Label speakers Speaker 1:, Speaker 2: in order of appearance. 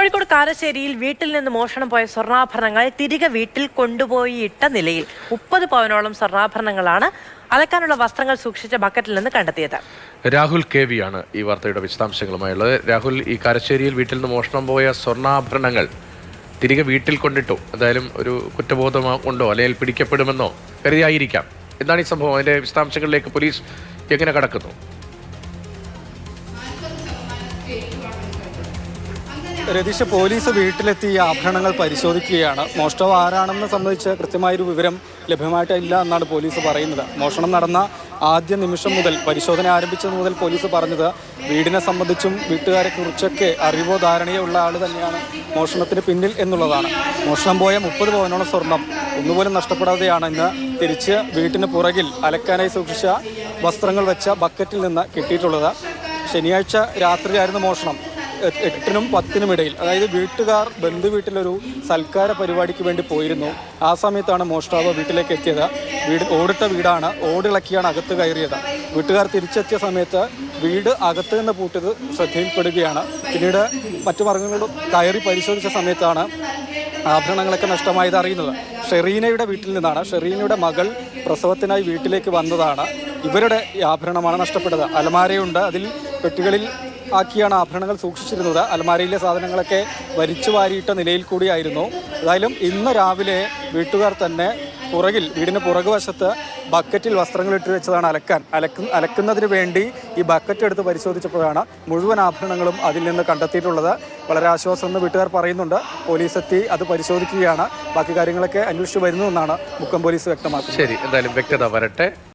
Speaker 1: കോഴിക്കോട് കാരശ്ശേരിയിൽ വീട്ടിൽ നിന്ന് മോഷണം പോയ സ്വർണ്ണാഭരണങ്ങൾ തിരികെ വീട്ടിൽ കൊണ്ടുപോയി ഇട്ട നിലയിൽ 30 പവനോളം സ്വർണ്ണാഭരണങ്ങളാണ് അലക്കാനുള്ള വസ്ത്രങ്ങൾ സൂക്ഷിച്ച ബക്കറ്റിൽ നിന്ന് കണ്ടെത്തിയത്.
Speaker 2: രാഹുൽ KV ആണ് ഈ വാർത്തയുടെ വിശദാംശങ്ങളുമായുള്ളത്. രാഹുൽ, ഈ കാരശ്ശേരിയിൽ വീട്ടിൽ നിന്ന് മോഷണം പോയ സ്വർണ്ണാഭരണങ്ങൾ തിരികെ വീട്ടിൽ കൊണ്ടിട്ടു. എന്തായാലും ഒരു കുറ്റബോധം കൊണ്ടോ അല്ലെങ്കിൽ പിടിക്കപ്പെടുമെന്നോ കരുതിയായിരിക്കാം. എന്താണ് ഈ സംഭവം? അതിന്റെ വിശദാംശങ്ങളിലേക്ക് പോലീസ് എങ്ങനെ കടക്കുന്നു?
Speaker 3: രതീഷ്, പോലീസ് വീട്ടിലെത്തി ആഭരണങ്ങൾ പരിശോധിക്കുകയാണ്. മോഷ്ടാവ് ആരാണെന്ന് സംബന്ധിച്ച് കൃത്യമായൊരു വിവരം ലഭ്യമായിട്ടില്ല എന്നാണ് പോലീസ് പറയുന്നത്. മോഷണം നടന്ന ആദ്യ നിമിഷം മുതൽ, പരിശോധന ആരംഭിച്ചത് മുതൽ പോലീസ് പറഞ്ഞത് വീടിനെ സംബന്ധിച്ചും വീട്ടുകാരെ കുറിച്ചൊക്കെ അറിവോ ധാരണയോ ഉള്ള ആൾ തന്നെയാണ് മോഷണത്തിന് പിന്നിൽ എന്നുള്ളതാണ്. മോഷണം പോയ 30 പവനോളം സ്വർണം ഒന്നുപോലും നഷ്ടപ്പെടാതെയാണ് ഇന്ന് തിരിച്ച് വീട്ടിന് പുറകിൽ അലക്കാനായി സൂക്ഷിച്ച വസ്ത്രങ്ങൾ വെച്ച ബക്കറ്റിൽ നിന്ന് കിട്ടിയിട്ടുള്ളത്. ശനിയാഴ്ച രാത്രിയായിരുന്നു മോഷണം. 8-നും 10-നും ഇടയിൽ, അതായത് വീട്ടുകാർ ബന്ധു വീട്ടിലൊരു സൽക്കാര പരിപാടിക്ക് വേണ്ടി പോയിരുന്നു. ആ സമയത്താണ് മോഷ്ടാവ് വീട്ടിലേക്ക് എത്തിയത്. ഓടിട്ട വീടാണ്, ഓടിളക്കിയാണ് അകത്ത് കയറിയത്. വീട്ടുകാർ തിരിച്ചെത്തിയ സമയത്ത് വീട് അകത്ത് നിന്ന് പൂട്ടിയത് ശ്രദ്ധയിൽപ്പെടുകയാണ്. പിന്നീട് മറ്റു മാർഗങ്ങളും കയറി പരിശോധിച്ച സമയത്താണ് ആഭരണങ്ങളൊക്കെ നഷ്ടമായത് അറിയുന്നത്. ഷെറീനയുടെ വീട്ടിൽ നിന്നാണ്. ഷെറീനയുടെ മകൾ പ്രസവത്തിനായി വീട്ടിലേക്ക് വന്നതാണ്. ഇവരുടെ ആഭരണമാണ് നഷ്ടപ്പെട്ടത്. അലമാരയുണ്ട്, അതിൽ പെട്ടികളിൽ ആക്കിയാണ് ആഭരണങ്ങൾ സൂക്ഷിച്ചിരുന്നത്. അലമാരയിലെ സാധനങ്ങളൊക്കെ വലിച്ചു വാരിയിട്ട നിലയിൽ കൂടിയായിരുന്നു. ഏതായാലും ഇന്ന് രാവിലെ വീട്ടുകാർ തന്നെ വീടിന് പുറകുവശത്ത് ബക്കറ്റിൽ വസ്ത്രങ്ങൾ ഇട്ട് വെച്ചതാണ് അലക്കുന്നതിന് വേണ്ടി ഈ ബക്കറ്റ് എടുത്ത് പരിശോധിച്ചപ്പോഴാണ് മുഴുവൻ ആഭരണങ്ങളും അതിൽ നിന്ന് കണ്ടെത്തിയിട്ടുള്ളത്. വളരെ ആശ്വാസമെന്ന് വീട്ടുകാർ പറയുന്നുണ്ട്. പോലീസ് എത്തി അത് പരിശോധിക്കുകയാണ്. ബാക്കി കാര്യങ്ങളൊക്കെ അന്വേഷിച്ച് വരുന്നു എന്നാണ് മുക്കം പോലീസ് വ്യക്തമാക്കുന്നത്.
Speaker 2: ശരി, എന്തായാലും വ്യക്തത വരട്ടെ.